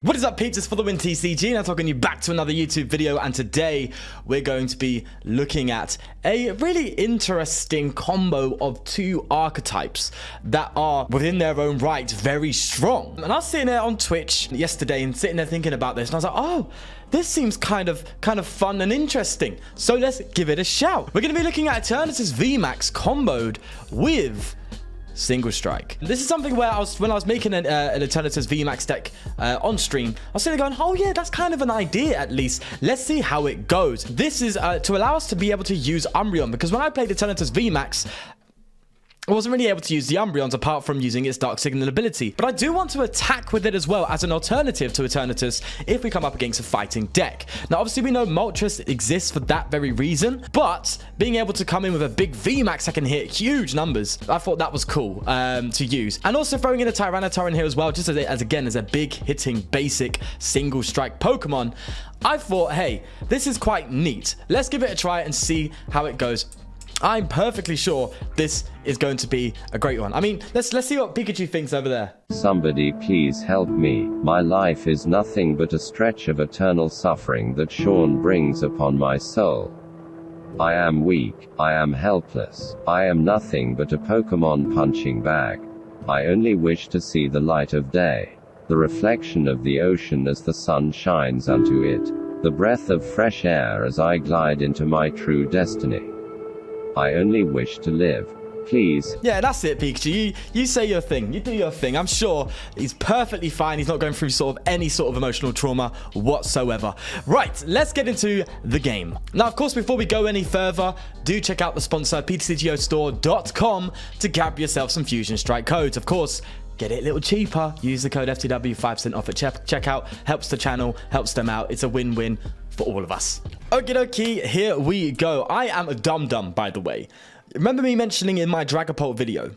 What is up, peeps? It's for the win TCG, and I'm talking you back to another YouTube video, and today we're going to be looking at a really interesting combo of two archetypes that are within their own right very strong. And I was sitting there on Twitch yesterday and sitting there thinking about this, and I was like, oh, this seems kind of fun and interesting. So let's give it a shout. We're going to be looking at Eternatus VMAX comboed with Single Strike. This is something where when I was making an Eternatus VMAX deck on stream, I was sitting there going, oh yeah, that's kind of an idea at least. Let's see how it goes. This is to allow us to be able to use Umbreon, because when I played Eternatus VMAX, I wasn't really able to use the Umbreons apart from using its Dark Signal ability. But I do want to attack with it as well as an alternative to Eternatus if we come up against a fighting deck. Now, obviously, we know Moltres exists for that very reason, but being able to come in with a big VMAX that can hit huge numbers, I thought that was cool to use. And also throwing in a Tyranitar in here as well, just as a big hitting basic single strike Pokemon, I thought, hey, this is quite neat. Let's give it a try and see how it goes. I'm perfectly sure this is going to be a great one. I mean, let's see what Pikachu thinks over there. Somebody please help me. My life is nothing but a stretch of eternal suffering that Sean brings upon my soul. I am weak, I am helpless, I am nothing but a Pokemon punching bag. I only wish to see the light of day, the reflection of the ocean as the sun shines unto it, the breath of fresh air as I glide into my true destiny. I only wish to live. Please. Yeah, that's it, Pikachu. You say your thing. You do your thing. I'm sure he's perfectly fine. He's not going through any sort of emotional trauma whatsoever. Right, let's get into the game. Now, of course, before we go any further, do check out the sponsor, ptcgo to grab yourself some Fusion Strike codes. Of course, get it a little cheaper. Use the code FTW, 5% off at checkout. Helps the channel, helps them out. It's a win-win for all of us. Okie dokie, here we go. I am a dum-dum, by the way. Remember me mentioning in my Dragapult video,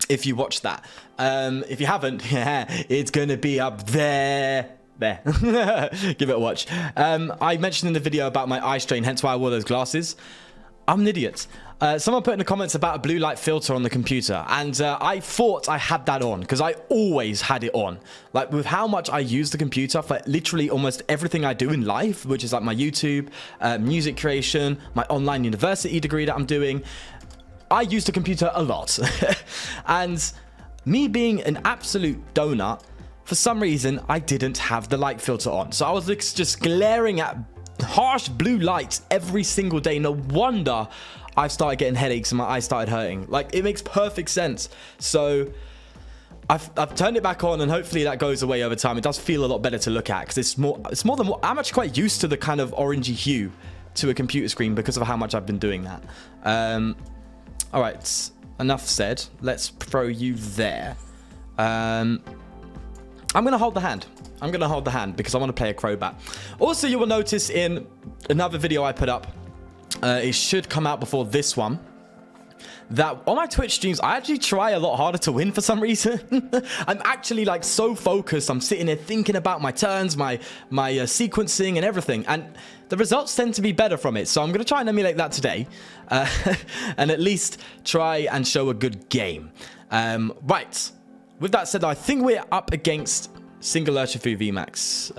if you watched that. If you haven't, yeah, it's gonna be up there. There. Give it a watch. I mentioned in the video about my eye strain, hence why I wore those glasses. I'm an idiot. Someone put in the comments about a blue light filter on the computer, and I thought I had that on because I always had it on. Like, with how much I use the computer for literally almost everything I do in life, which is like my YouTube, music creation, my online university degree that I'm doing, I use the computer a lot. And me being an absolute donut, for some reason, I didn't have the light filter on. So I was just glaring at harsh blue lights every single day. No wonder I started getting headaches and my eyes started hurting. Like, it makes perfect sense. So I've turned it back on, and hopefully that goes away over time. It does feel a lot better to look at because it's more than what I'm actually quite used to, the kind of orangey hue to a computer screen because of how much I've been doing that. All right, enough said. Let's throw you there. I'm gonna hold the hand. I'm gonna hold the hand because I want to play a Crobat. Also, you will notice in another video I put up, it should come out before this one, that on my Twitch streams, I actually try a lot harder to win for some reason. I'm actually like so focused. I'm sitting there thinking about my turns, my sequencing and everything. And the results tend to be better from it. So I'm going to try and emulate that today. And at least try and show a good game. Right. With that said, I think we're up against Single Urshifu VMAX.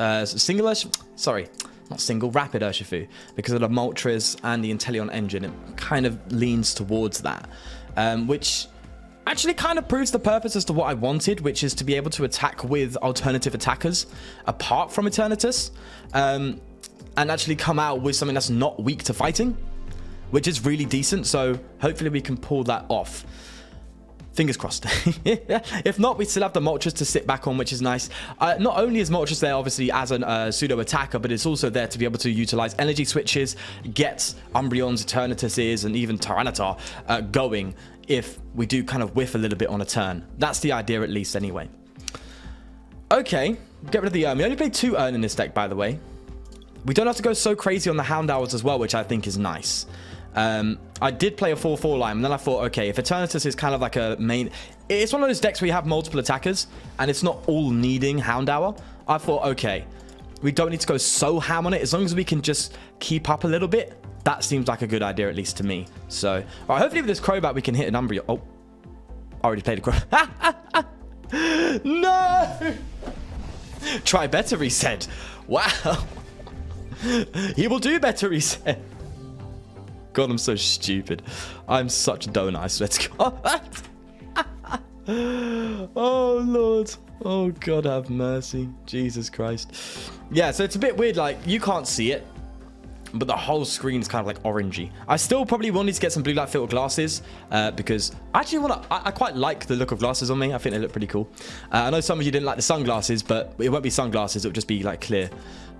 Rapid Urshifu, because of the Moltres and the Inteleon engine. It kind of leans towards that, which actually kind of proves the purpose as to what I wanted, which is to be able to attack with alternative attackers apart from Eternatus, and actually come out with something that's not weak to fighting, which is really decent. So hopefully we can pull that off. Fingers crossed. If not, we still have the Moltres to sit back on, which is nice. Not only is Moltres there, obviously, as a pseudo attacker, but it's also there to be able to utilize energy switches, get Umbreon's, Eternatuses, and even Tyranitar going if we do kind of whiff a little bit on a turn. That's the idea, at least, anyway. Okay, get rid of the Urn. We only played 2 Urn in this deck, by the way. We don't have to go so crazy on the Houndours as well, which I think is nice. I did play a 4/4 line, and then I thought, okay, if Eternatus is kind of like a main... It's one of those decks where you have multiple attackers, and it's not all needing Houndour. I thought, okay, we don't need to go so ham on it. As long as we can just keep up a little bit, that seems like a good idea, at least to me. So, all right, hopefully with this Crobat, we can hit an Umbreon. Oh, I already played a Crobat. No! Try better, he said. Wow. He will do better, he said. God, I'm so stupid. I'm such a donut, I swear to God. Oh, Lord. Oh, God, have mercy. Jesus Christ. Yeah, so it's a bit weird. Like, you can't see it, but the whole screen is kind of like orangey. I still probably will need to get some blue light filter glasses because I actually I quite like the look of glasses on me. I think they look pretty cool. I know some of you didn't like the sunglasses, but it won't be sunglasses. It'll just be like clear.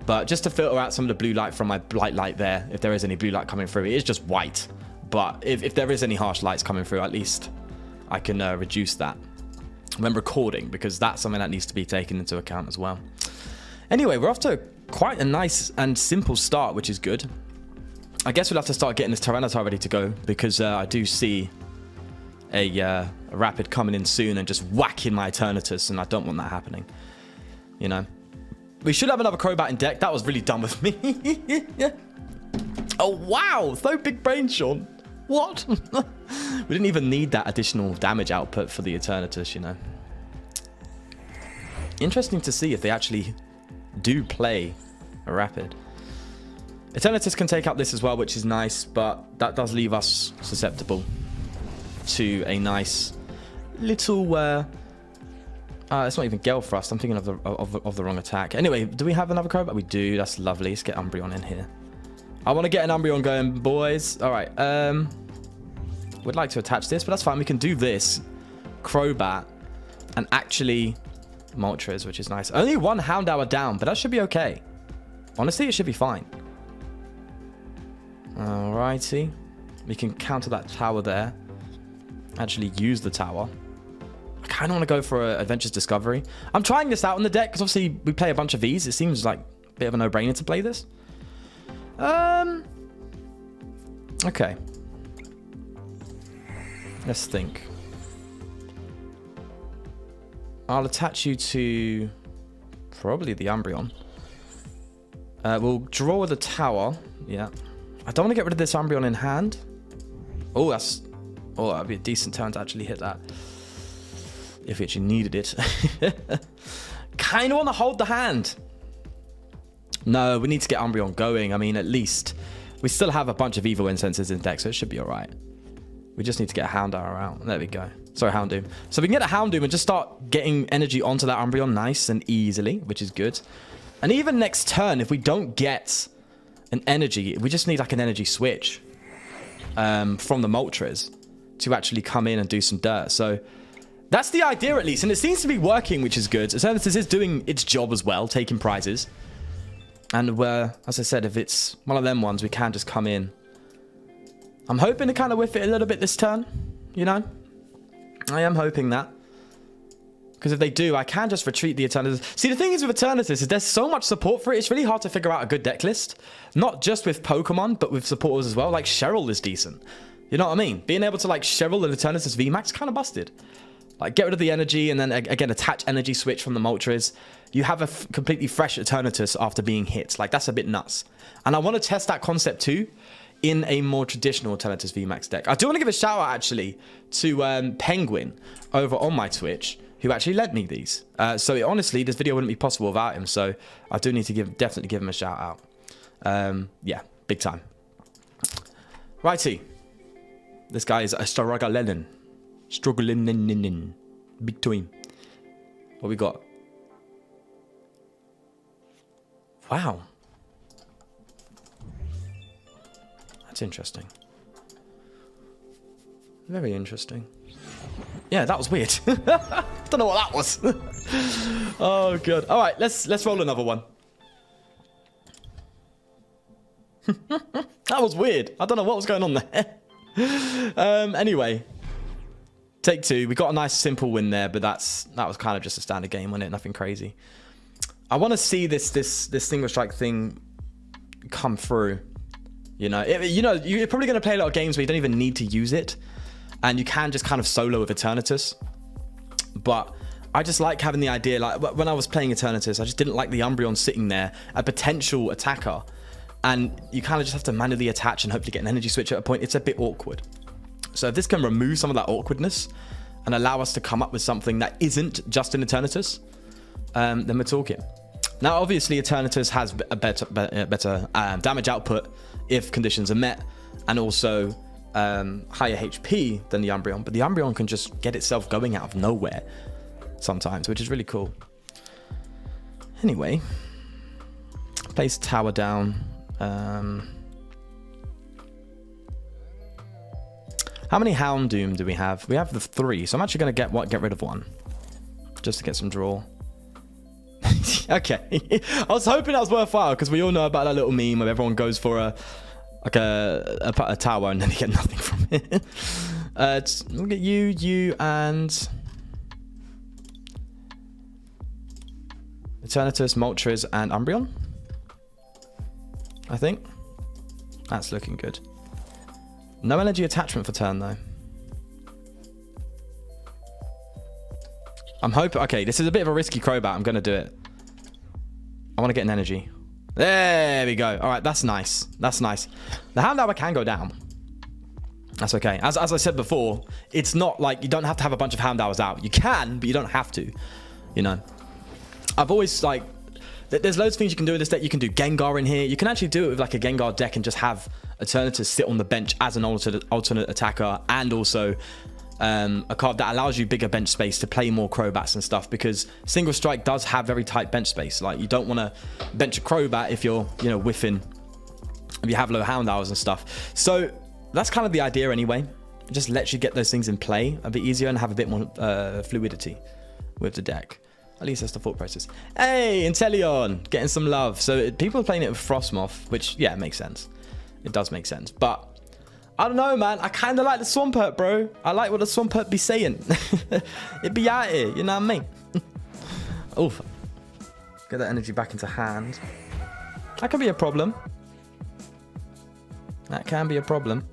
But just to filter out some of the blue light from my bright light there, if there is any blue light coming through, it is just white. But if there is any harsh lights coming through, at least I can reduce that when recording, because that's something that needs to be taken into account as well. Anyway, we're off to quite a nice and simple start, which is good. I guess we'll have to start getting this Tyranitar ready to go, because I do see a rapid coming in soon and just whacking my Eternatus, and I don't want that happening. You know? We should have another Crobat in deck. That was really dumb of me. Oh, wow. So big brain, Sean. What? We didn't even need that additional damage output for the Eternatus, you know. Interesting to see if they actually do play a rapid. Eternatus can take out this as well, which is nice, but that does leave us susceptible to a nice little... it's not even Gale Thrust. I'm thinking of the wrong attack. Anyway, do we have another Crobat? We do. That's lovely. Let's get Umbreon in here. I want to get an Umbreon going, boys. All right. Would like to attach this, but that's fine. We can do this Crobat and actually Moltres, which is nice. Only one Houndour down, but that should be okay. Honestly, it should be fine. Alrighty. We can counter that tower there. Actually use the tower. I kind of want to go for an Adventure's Discovery. I'm trying this out on the deck because obviously we play a bunch of these. It seems like a bit of a no-brainer to play this. Okay. Let's think. I'll attach you to probably the Umbreon. We'll draw the tower. Yeah. I don't want to get rid of this Umbreon in hand. Oh, that'd be a decent turn to actually hit that. If we actually needed it. Kind of want to hold the hand. No, we need to get Umbreon going. I mean, at least we still have a bunch of Evolution Incenses in deck, so it should be all right. We just need to get a Houndour out. There we go. Sorry, Houndoom. So we can get a Houndoom and just start getting energy onto that Umbreon nice and easily, which is good. And even next turn, if we don't get an energy, we just need like an energy switch from the Moltres to actually come in and do some dirt. So that's the idea at least. And it seems to be working, which is good. Eternatus is doing its job as well, taking prizes. And as I said, if it's one of them ones, we can just come in. I'm hoping to kind of whiff it a little bit this turn, you know? I am hoping that. Because if they do, I can just retreat the Eternatus. See, the thing is with Eternatus is there's so much support for it. It's really hard to figure out a good deck list. Not just with Pokemon, but with supporters as well. Like, Cheryl is decent. You know what I mean? Being able to, like, Cheryl and Eternatus VMAX kind of busted. Like, get rid of the energy and then, again, attach Energy Switch from the Moltres. You have a completely fresh Eternatus after being hit. Like, that's a bit nuts. And I want to test that concept, too, in a more traditional Eternatus VMAX deck. I do want to give a shout out, actually, to Penguin over on my Twitch, who actually lent me these. So, honestly, this video wouldn't be possible without him. So, I do need to definitely give him a shout out. Yeah, big time. Righty. This guy is a struggling. Big time. What we got? Wow. That's interesting. Very interesting. Yeah, that was weird. Don't know what that was. Oh god. All right, let's roll another one. That was weird. I don't know what was going on there. Anyway, take two. We got a nice simple win there, but that was kind of just a standard game, wasn't it? Nothing crazy. I want to see this single strike thing come through. You know, you're probably going to play a lot of games where you don't even need to use it, and you can just kind of solo with Eternatus. But I just like having the idea, like when I was playing Eternatus, I just didn't like the Umbreon sitting there, a potential attacker, and you kind of just have to manually attach and hopefully get an energy switch at a point. It's a bit awkward. So if this can remove some of that awkwardness and allow us to come up with something that isn't just an Eternatus, then we're talking. Now, obviously, Eternatus has a better damage output if conditions are met, and also higher HP than the Umbreon. But the Umbreon can just get itself going out of nowhere sometimes, which is really cool. Anyway, place tower down. How many Houndoom do we have? We have the 3, so I'm actually going to get rid of 1. Just to get some draw. Okay. I was hoping that was worthwhile, because we all know about that little meme where everyone goes for a tower and then they get nothing from it. We'll get you, and Eternatus, Moltres, and Umbreon. I think. That's looking good. No energy attachment for turn, though. I'm hoping... Okay, this is a bit of a risky Crobat. I'm going to do it. I want to get an energy. There we go. All right, that's nice. That's nice. The Houndour can go down. That's okay. As I said before, it's not like you don't have to have a bunch of Houndours out. You can, but you don't have to. You know? I've always, like... There's loads of things you can do with this deck. You can do Gengar in here. You can actually do it with like a Gengar deck and just have Eternatus sit on the bench as an alternate attacker, and also a card that allows you bigger bench space to play more Crobats and stuff, because Single Strike does have very tight bench space. Like, you don't want to bench a Crobat if you're, you know, whiffing, if you have low Houndours and stuff. So that's kind of the idea anyway. It just lets you get those things in play a bit easier and have a bit more fluidity with the deck. At least that's the thought process. Hey, Inteleon, getting some love. So people are playing it with Frostmoth, which, yeah, makes sense. It does make sense. But I don't know, man. I kind of like the Swampert, bro. I like what the Swampert be saying. It be out here, you know what I mean? Oof. Get that energy back into hand. That can be a problem. That can be a problem.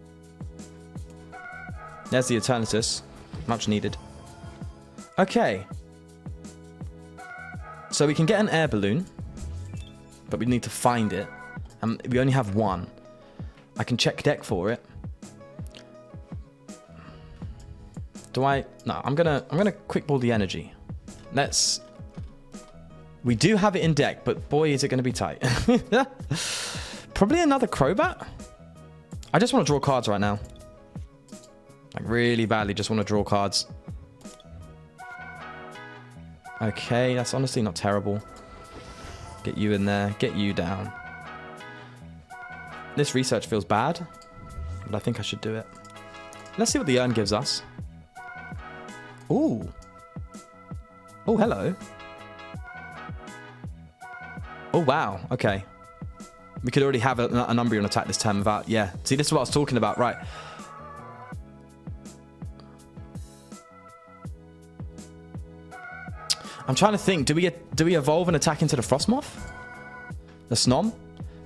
There's the Eternatus. Much needed. Okay. So we can get an air balloon, but we need to find it. And we only have 1. I can check deck for it. Do I? No, I'm gonna quick ball the energy. Let's. We do have it in deck, but boy, is it gonna be tight. Probably another Crobat. I just want to draw cards right now. Like, really badly, just want to draw cards. Okay, that's honestly not terrible. Get you in there. Get you down. This research feels bad, but I think I should do it. Let's see what the urn gives us. Ooh. Oh, hello. Oh, wow. Okay. We could already have an Umbreon attack this time without... Yeah. See, this is what I was talking about. Right. I'm trying to think. Do we evolve and attack into the Frostmoth? The Snom?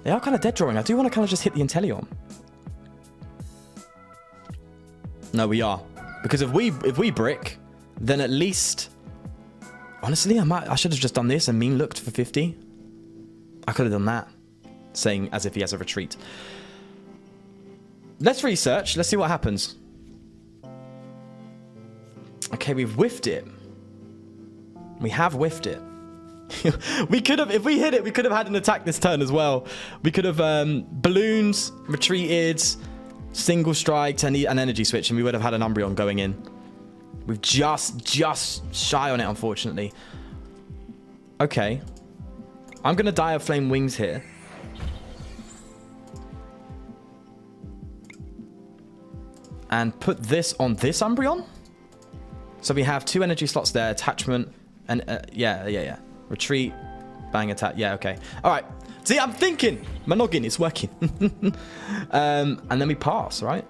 They are kind of dead drawing. I do want to kind of just hit the Inteleon. No, we are. Because if we brick, then at least... Honestly, I should have just done this and mean looked for 50. I could have done that. Saying as if he has a retreat. Let's research. Let's see what happens. Okay, we've whiffed it. We have whiffed it. We could have, if we hit it, we could have had an attack this turn as well. We could have balloons, retreated, single striked, and an energy switch, and we would have had an Umbreon going in. We've just shy on it, unfortunately. Okay. I'm going to die of Flame Wings here. And put this on this Umbreon. So we have 2 energy slots there, attachment, and yeah. Retreat, bang, attack. Yeah, okay. All right. See, I'm thinking. My noggin is working. And then we pass, right?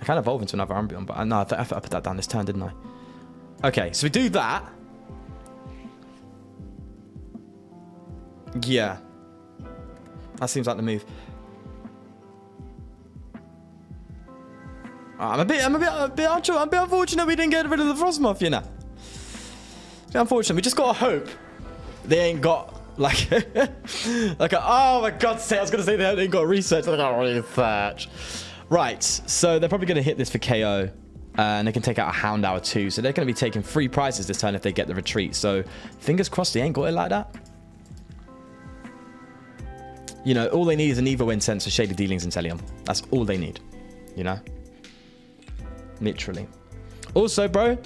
I can evolve into another Umbreon, but no, I put that down this turn, didn't I? Okay, so we do that. Yeah. That seems like the move. I'm a bit unfortunate we didn't get rid of the Frostmoth, you know. Unfortunately, we just gotta hope they ain't got like oh my god, I was gonna say they ain't got research. Right, so they're probably gonna hit this for KO. And they can take out a Houndour too. So they're going to be taking 3 prizes this turn if they get the retreat. So fingers crossed they ain't got it like that. You know, all they need is an Evo Incense for Shady Dealings and Inteleon. That's all they need. You know? Literally. Also, bro,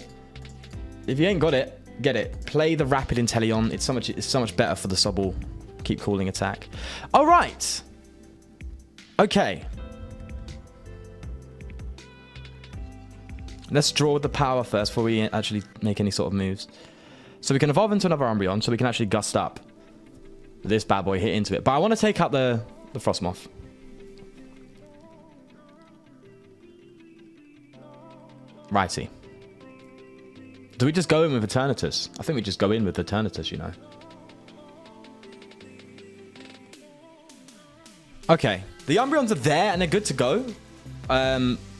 if you ain't got it, get it. Play the Rapid Inteleon. It's so much better for the Sobble Keep Calling attack. All right. Okay. Let's draw with the power first before we actually make any sort of moves. So we can evolve into another Umbreon, so we can actually gust up this bad boy, hit into it. But I want to take out the Frostmoth. Righty. Do we just go in with Eternatus? I think we just go in with Eternatus, you know. Okay. The Umbreons are there and they're good to go.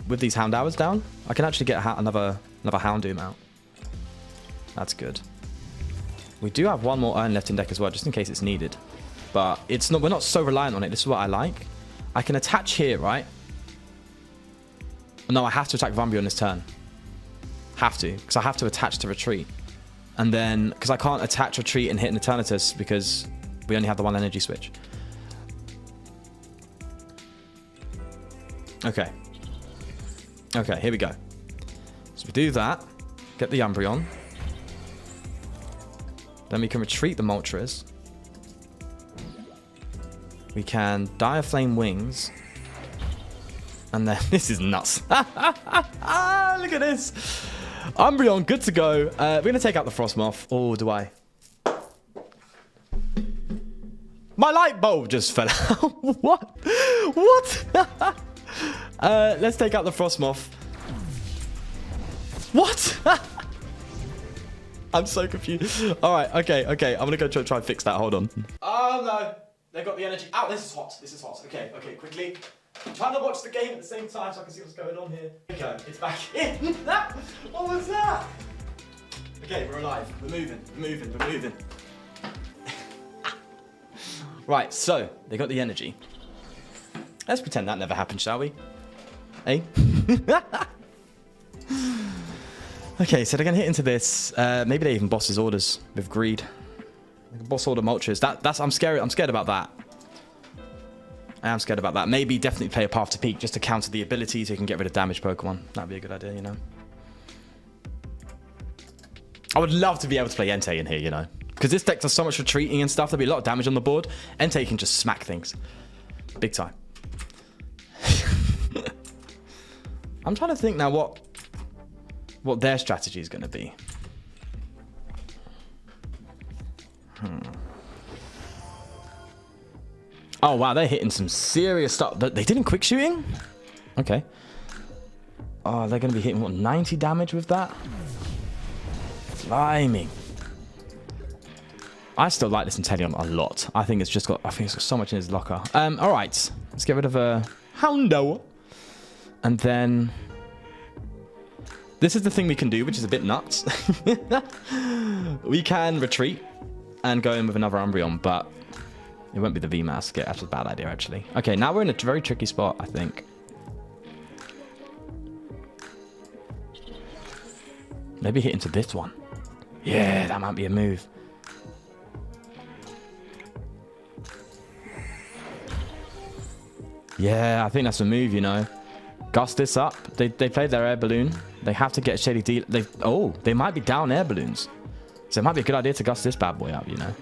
With these Houndours down. I can actually get another Houndoom out. That's good. We do have one more Urn left in deck as well, just in case it's needed. But it's not. We're not so reliant on it. This is what I like. I can attach here, right? No, I have to attack Umbreon this turn. Have to, because I have to attach to retreat. And then, because I can't attach retreat and hit an Eternatus because we only have the one energy switch. Okay. Okay, here we go. So we do that. Get the Umbreon. Then we can retreat the Moltres. We can Dire Flame Wings. And then, this is nuts. Look at this. Umbreon, good to go. We're going to take out the Frostmoth. Or do I? My light bulb just fell out. What? What? Let's take out the Frostmoth. What? I'm so confused. All right, okay. I'm going to go try and fix that. Hold on. Oh, no. They got the energy. Ow, this is hot. This is hot. Okay, quickly. I'm trying to watch the game at the same time so I can see what's going on here. Okay, it's back in. What was that? Okay, we're alive. We're moving. Right, so they got the energy. Let's pretend that never happened, shall we? Hey? Okay, so they're going to hit into this. Maybe they even boss his orders with greed. They can boss order Moltres. I'm scared about that. I am scared about that. Maybe definitely play a Path to Peak just to counter the ability so you can get rid of damaged Pokemon. That'd be a good idea, you know. I would love to be able to play Entei in here, you know. Because this deck does so much retreating and stuff. There'll be a lot of damage on the board. Entei can just smack things. Big time. I'm trying to think now what their strategy is going to be. Oh, wow. They're hitting some serious stuff. They didn't quick shooting? Okay. Oh, they're going to be hitting, what, 90 damage with that? Blimey. I still like this Inteleon a lot. I think it's got so much in his locker. All right. Let's get rid of a Houndour. And then this is the thing we can do, which is a bit nuts. We can retreat and go in with another Umbreon, but it won't be the VMAX. That's a bad idea, actually. Okay, now we're in a very tricky spot, I think. Maybe hit into this one. Yeah, that might be a move. Yeah, I think that's a move, you know. Gust this up. They played their Air Balloon. They have to get Shady D. They might be down Air Balloons. So it might be a good idea to gust this bad boy up, you know.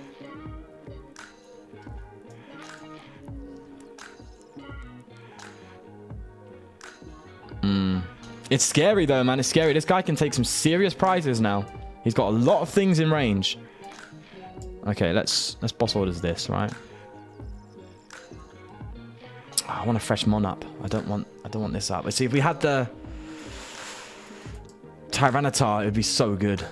It's scary though, man. It's scary. This guy can take some serious prizes now. He's got a lot of things in range. Okay, let's boss orders this, right? Oh, I want a fresh Mon up. I don't want this up. Let's see, if we had the Tyranitar, it would be so good.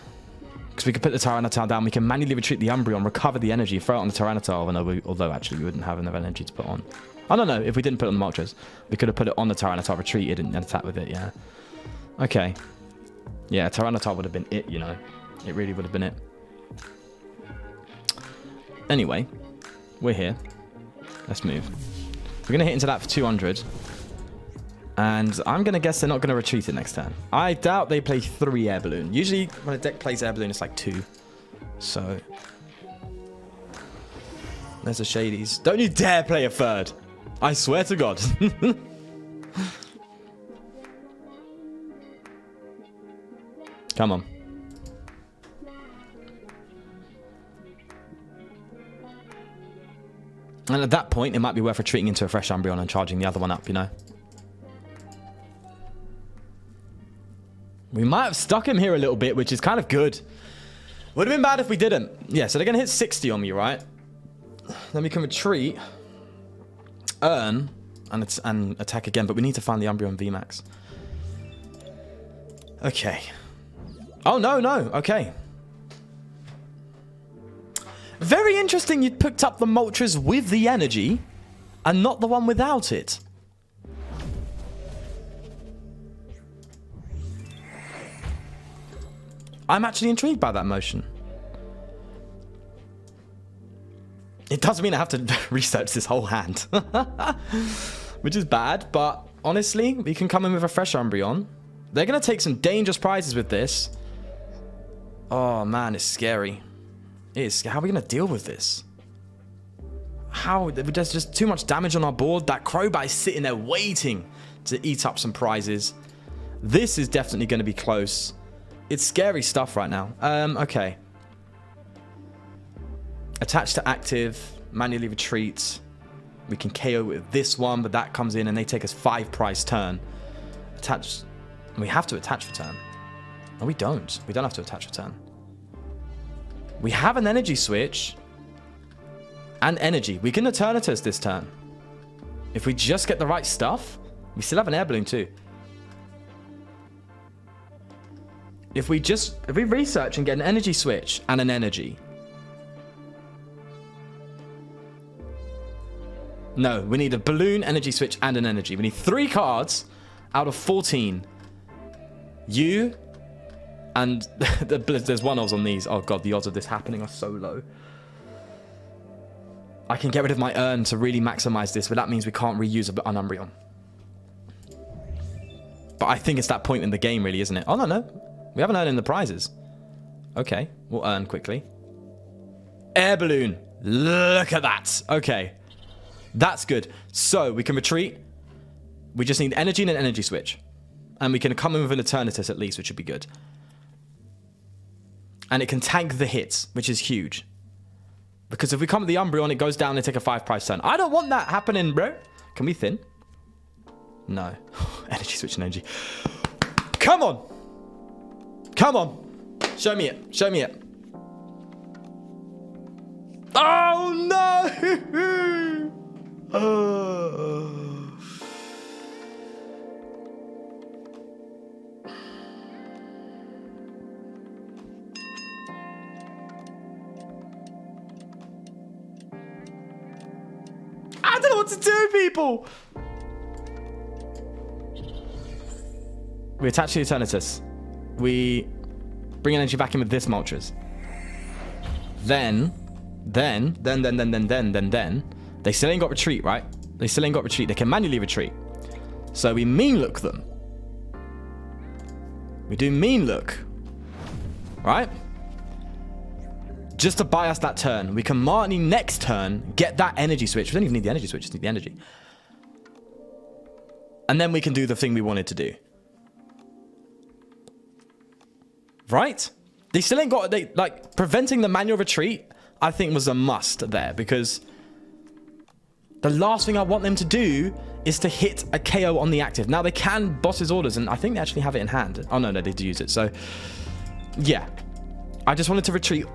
Because we could put the Tyranitar down, we can manually retreat the Umbreon, recover the energy, throw it on the Tyranitar, although actually we wouldn't have enough energy to put on. I don't know, if we didn't put it on the Moltres, we could have put it on the Tyranitar, retreated and attacked with it, yeah. Okay. Yeah, Tyranitar would have been it, you know. It really would have been it. Anyway, we're here. Let's move. We're going to hit into that for 200. And I'm going to guess they're not going to retreat it next turn. I doubt they play 3 Air Balloon. Usually when a deck plays Air Balloon, it's like 2. So there's the Shadies. Don't you dare play a 3rd. I swear to God. Come on. And at that point, it might be worth retreating into a fresh Umbreon and charging the other one up, you know? We might have stuck him here a little bit, which is kind of good. Would have been bad if we didn't. Yeah, so they're going to hit 60 on me, right? Then we can retreat, Urn, and attack again. But we need to find the Umbreon VMAX. Okay. Oh, no. Okay. Very interesting you picked up the Moltres with the energy and not the one without it. I'm actually intrigued by that motion. It does mean I have to research this whole hand. Which is bad, but honestly, we can come in with a fresh Umbreon. They're going to take some dangerous prizes with this. Oh, man, it's scary. How are we going to deal with this? How? There's just too much damage on our board. That Crobat is sitting there waiting to eat up some prizes. This is definitely going to be close. It's scary stuff right now. Okay. Attach to active. Manually retreat. We can KO with this one, but that comes in and they take us 5 prize turn. Attach. We have to attach for turn. No, we don't. We don't have to attach for turn. We have an energy switch. And energy. We can Eternatus this turn. If we just get the right stuff. We still have an Air Balloon too. If we research and get an energy switch and an energy. No, we need a balloon, energy switch, and an energy. We need 3 cards out of 14. You and there's 1 odds on these. Oh god, the odds of this happening are so low. I can get rid of my Urn to really maximize this, but that means we can't reuse an Umbreon. But I think it's that point in the game, really, isn't it? Oh, no. We haven't earned in the prizes. Okay, we'll earn quickly. Air Balloon. Look at that. Okay. That's good. So, we can retreat. We just need energy and an energy switch. And we can come in with an Eternatus at least, which would be good. And it can tank the hits, which is huge. Because if we come with the Umbreon, it goes down and take a 5 prize turn. I don't want that happening, bro. Can we thin? No. Energy switch and energy. Come on. Come on. Show me it. Show me it. Oh, no. I don't know what to do, people. We attach the Eternatus. We bring energy back in with this Moltres. Then, they still ain't got retreat, right? They still ain't got retreat. They can manually retreat. So we mean look them. We do mean look. Right? Just to buy us that turn. We can Marnie next turn, get that energy switch. We don't even need the energy switch, just need the energy. And then we can do the thing we wanted to do. Right? They still ain't got... like, preventing the manual retreat, I think, was a must there. Because the last thing I want them to do is to hit a KO on the active. Now, they can boss's orders, and I think they actually have it in hand. Oh, no, they do use it. So, yeah. I just wanted to retreat...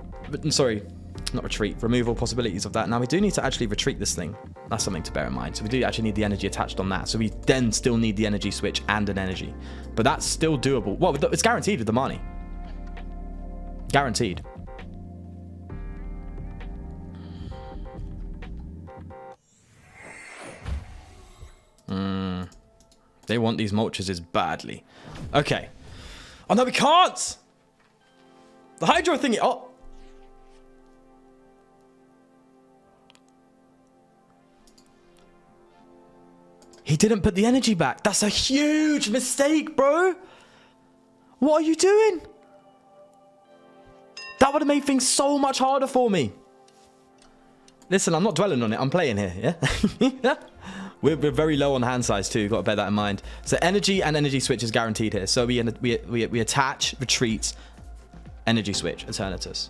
sorry, not retreat. Remove all possibilities of that. Now, we do need to actually retreat this thing. That's something to bear in mind. So, we do actually need the energy attached on that. So, we then still need the energy switch and an energy. But that's still doable. Well, it's guaranteed with the Marnie. Guaranteed. They want these Moltres badly. Okay. Oh, no, we can't! The Hydro thingy... oh! He didn't put the energy back. That's a huge mistake, bro. What are you doing? That would have made things so much harder for me. Listen, I'm not dwelling on it. I'm playing here, yeah? We're very low on hand size too. You've got to bear that in mind. So energy and energy switch is guaranteed here. So we attach, retreat, energy switch, Eternatus.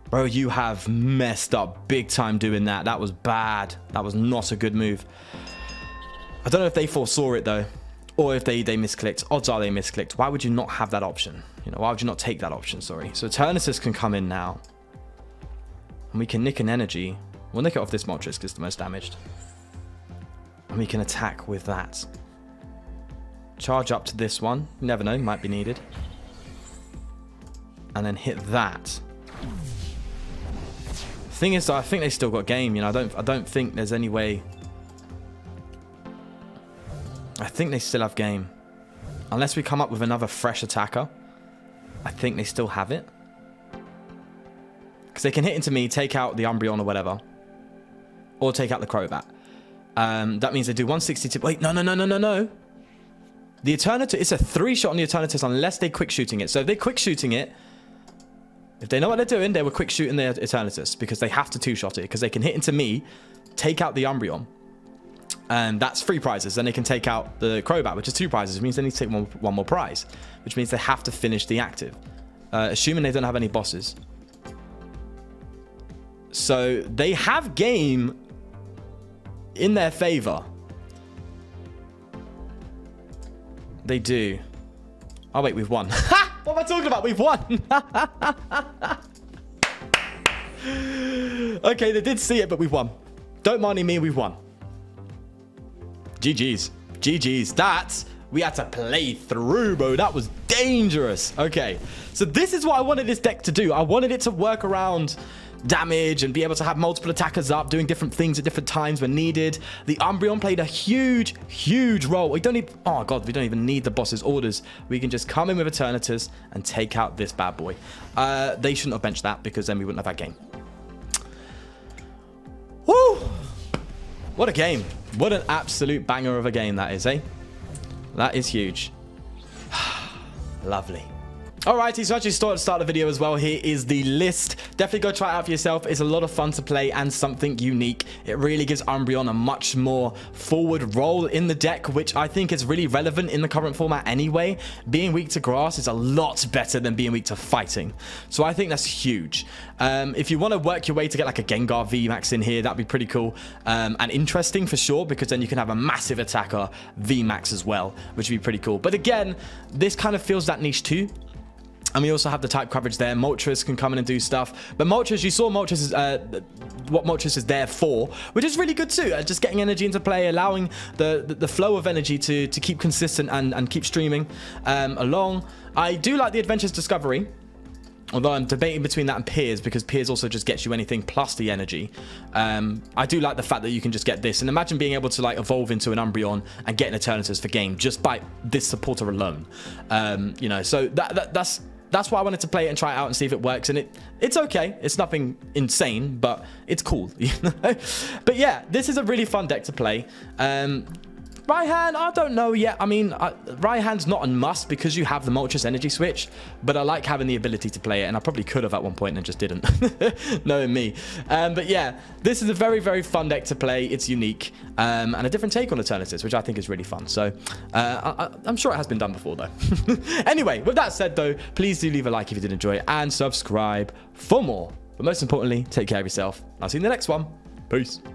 Bro, you have messed up big time doing that. That was bad. That was not a good move. I don't know if they foresaw it though, or if they misclicked. Odds are they misclicked. Why would you not have that option? You know, why would you not take that option? Sorry. So Eternatus can come in now, and we can nick an energy. We'll nick it off this Moltres because it's the most damaged, and we can attack with that. Charge up to this one. You never know, might be needed, and then hit that. Thing is, though, I think they still got game. You know, I don't think there's any way. I think they still have game, unless we come up with another fresh attacker. I think they still have it because they can hit into me, take out the Umbreon or whatever, or take out the Crobat. That means they do 162. Wait, no. The Eternatus, it's a 3-shot on the Eternatus unless they quick shooting it. So if they're quick shooting it. If they know what they're doing, they were quick shooting their Eternatus because they have to 2-shot it because they can hit into me, take out the Umbreon, and that's 3 prizes. Then they can take out the Crobat, which is 2 prizes. It means they need to take one more prize, which means they have to finish the active, assuming they don't have any bosses. So they have game in their favor. They do. Oh wait, we've won. What am I talking about? We've won. Okay, they did see it, but we've won. Don't Marnie me, we've won. GG's. GG's. That we had to play through, bro. That was dangerous. Okay, so this is what I wanted this deck to do. I wanted it to work around damage and be able to have multiple attackers up doing different things at different times when needed. The Umbreon played a huge role. We don't need, oh god, we don't even need the boss's orders. We can just come in with Eternatus and take out this bad boy. They shouldn't have benched that because then we wouldn't have that game. Woo! What a game. What an absolute banger of a game that is, eh? That is huge. Lovely. Alrighty, so actually start the video as well. Here is the list. Definitely go try it out for yourself. It's a lot of fun to play and something unique. It really gives Umbreon a much more forward role in the deck, which I think is really relevant in the current format anyway. Being weak to grass is a lot better than being weak to fighting. So I think that's huge. If you want to work your way to get like a Gengar VMAX in here, that'd be pretty cool and interesting for sure, because then you can have a massive attacker VMAX as well, which would be pretty cool. But again, this kind of fills that niche too. And we also have the type coverage there. Moltres can come in and do stuff. But Moltres, you saw Moltres is, what Moltres is there for, which is really good too. Just getting energy into play, allowing the flow of energy to keep consistent and keep streaming along. I do like the Adventures Discovery, although I'm debating between that and Piers, because Piers also just gets you anything plus the energy. I do like the fact that you can just get this. And imagine being able to like evolve into an Umbreon and get an Eternatus for game just by this supporter alone. You know, so that's why I wanted to play it and try it out and see if it works. And it's okay. It's nothing insane, but it's cool. You know? But yeah, this is a really fun deck to play. Raihan, I don't know yet. I mean, Raihan's not a must because you have the Moltres Energy Switch, but I like having the ability to play it, and I probably could have at one point and just didn't, knowing me. But yeah, this is a very fun deck to play. It's unique, and a different take on Eternatus, which I think is really fun. So I'm sure it has been done before, though. Anyway, with that said, though, please do leave a like if you did enjoy it, and subscribe for more. But most importantly, take care of yourself. I'll see you in the next one. Peace.